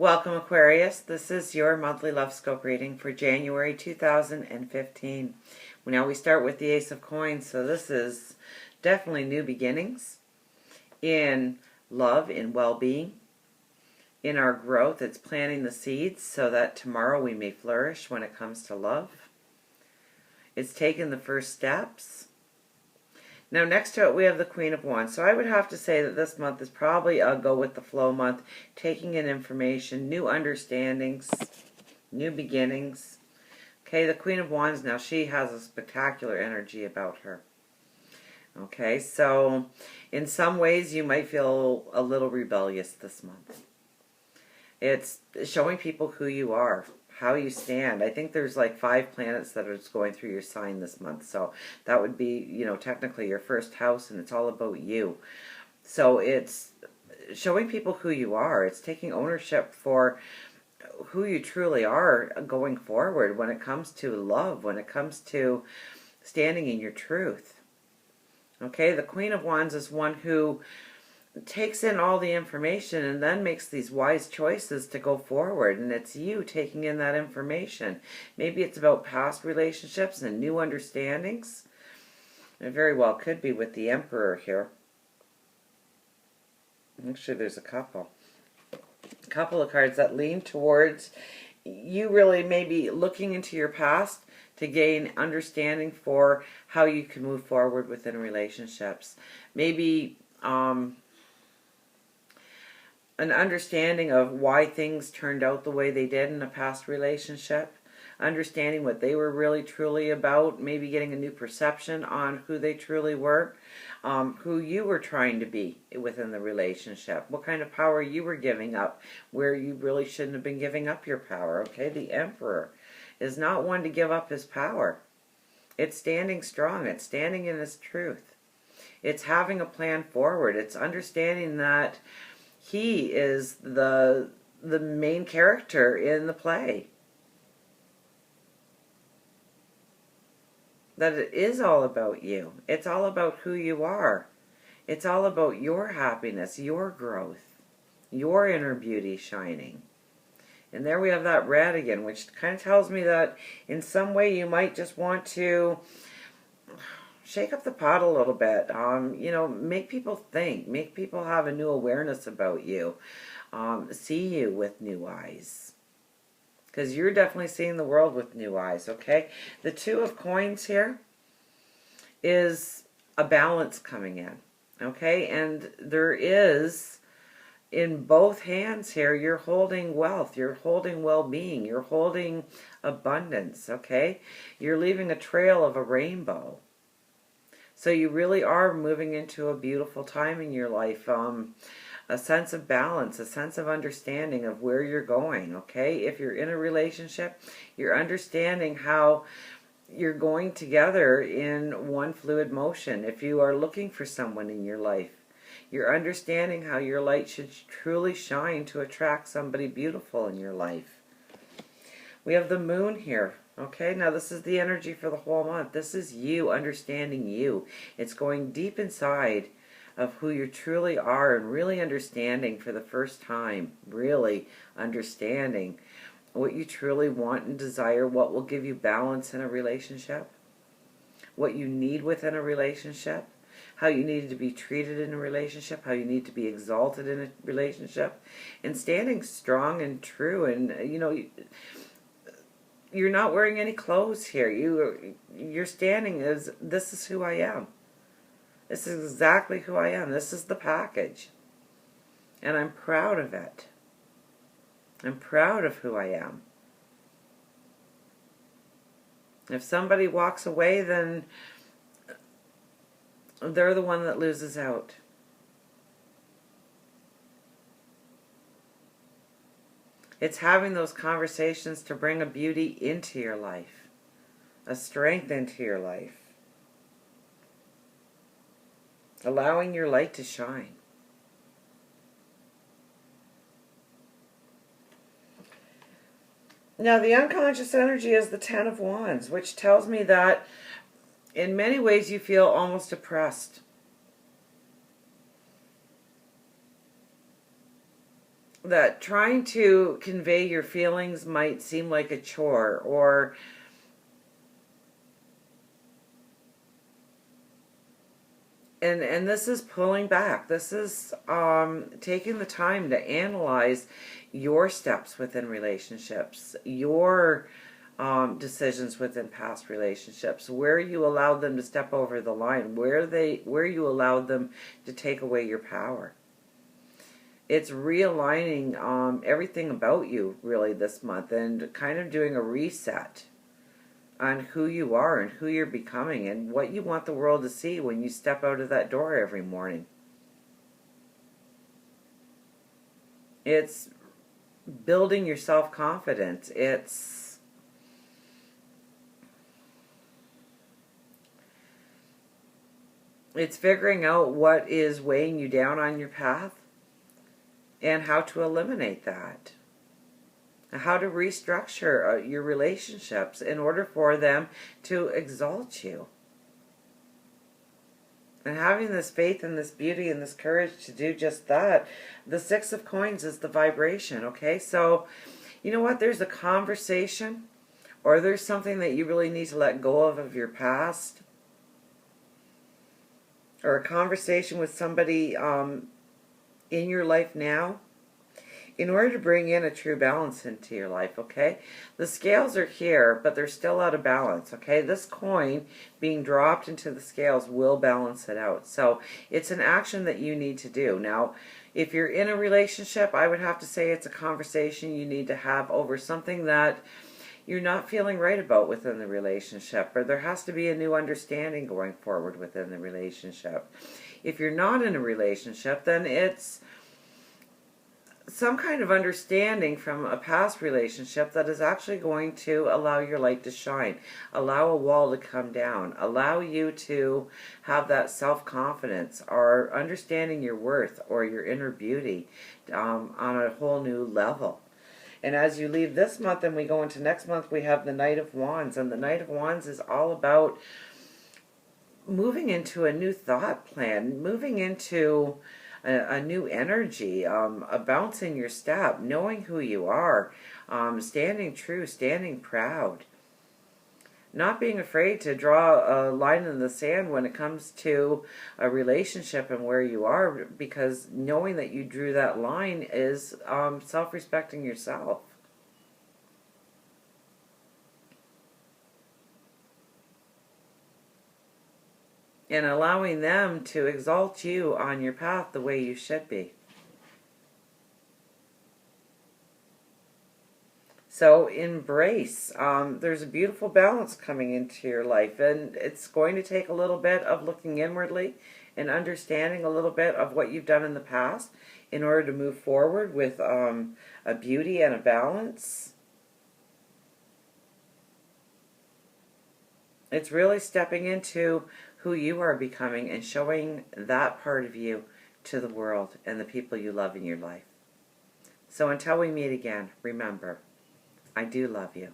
Welcome, Aquarius. This is your monthly love scope reading for January 2015. Now we start with the Ace of Coins, so this is definitely new beginnings in love, in well-being, in our growth. It's planting the seeds so that tomorrow we may flourish when it comes to love. It's taking the first steps. Now next to it we have the Queen of Wands. So I would have to say that this month is probably a go with the flow month, taking in information, new understandings, new beginnings. Okay, the Queen of Wands now, she has a spectacular energy about her. Okay, so in some ways you might feel a little rebellious this month. It's showing people who you are, how you stand. I think there's like 5 planets that are going through your sign this month. So that would be, technically your first house, and it's all about you. So it's showing people who you are. It's taking ownership for who you truly are going forward when it comes to love, when it comes to standing in your truth. Okay, the Queen of Wands is one who takes in all the information and then makes these wise choices to go forward, and it's you taking in that information. Maybe it's about past relationships and new understandings. It very well could be with the Emperor here. Actually, there's a couple of cards that lean towards you really maybe looking into your past to gain understanding for how you can move forward within relationships. Maybe an understanding of why things turned out the way they did in a past relationship, understanding what they were really truly about, maybe getting a new perception on who they truly were, who you were trying to be within the relationship, what kind of power you were giving up where you really shouldn't have been giving up your power. Okay, the Emperor is not one to give up his power. It's standing strong. It's standing in his truth. It's having a plan forward. It's understanding that he is the main character in the play. That it is all about you. It's all about who you are. It's all about your happiness, your growth, your inner beauty shining. And there we have that red again, which kind of tells me that in some way you might just want to shake up the pot a little bit. Make people think. Make people have a new awareness about you. See you with new eyes. Because you're definitely seeing the world with new eyes, okay? The Two of Coins here is a balance coming in, okay? And there is, in both hands here, you're holding wealth, you're holding well-being, you're holding abundance, okay? You're leaving a trail of a rainbow. So you really are moving into a beautiful time in your life, a sense of balance, a sense of understanding of where you're going, okay? If you're in a relationship, you're understanding how you're going together in one fluid motion. If you are looking for someone in your life, you're understanding how your light should truly shine to attract somebody beautiful in your life. We have the Moon here. Okay, now this is the energy for the whole month. This is you understanding you. It's going deep inside of who you truly are and really understanding for the first time, really understanding what you truly want and desire, what will give you balance in a relationship, what you need within a relationship, how you need to be treated in a relationship, how you need to be exalted in a relationship, and standing strong and true. And, you're not wearing any clothes here. You're standing as, this is who I am. This is exactly who I am. This is the package. And I'm proud of it. I'm proud of who I am. If somebody walks away, then they're the one that loses out. It's having those conversations to bring a beauty into your life, a strength into your life, allowing your light to shine. Now, the unconscious energy is the Ten of Wands, which tells me that in many ways you feel almost oppressed. that trying to convey your feelings might seem like a chore, or and this is pulling back. This is taking the time to analyze your steps within relationships, your decisions within past relationships, where you allowed them to step over the line, where you allowed them to take away your power. It's realigning everything about you really this month, and kind of doing a reset on who you are and who you're becoming and what you want the world to see when you step out of that door every morning. It's building your self-confidence. It's figuring out what is weighing you down on your path and how to eliminate that. How to restructure your relationships in order for them to exalt you. And having this faith and this beauty and this courage to do just that. The Six of Coins is the vibration, okay? So, you know what? There's a conversation, or there's something that you really need to let go of your past, or a conversation with somebody in your life now, in order to bring in a true balance into your life, okay? The scales are here, but they're still out of balance, okay? This coin being dropped into the scales will balance it out. So it's an action that you need to do. Now, if you're in a relationship, I would have to say it's a conversation you need to have over something that you're not feeling right about within the relationship, or there has to be a new understanding going forward within the relationship. If you're not in a relationship, then it's some kind of understanding from a past relationship that is actually going to allow your light to shine, allow a wall to come down, allow you to have that self-confidence, or understanding your worth or your inner beauty on a whole new level. And as you leave this month and we go into next month, we have the Knight of Wands. And the Knight of Wands is all about moving into a new thought plan, moving into a new energy, bouncing your step, knowing who you are, standing true, standing proud. Not being afraid to draw a line in the sand when it comes to a relationship and where you are, because knowing that you drew that line is self-respecting yourself. And allowing them to exalt you on your path the way you should be. So embrace. There's a beautiful balance coming into your life, and it's going to take a little bit of looking inwardly and understanding a little bit of what you've done in the past in order to move forward with a beauty and a balance. It's really stepping into who you are becoming and showing that part of you to the world and the people you love in your life. So until we meet again, remember, I do love you.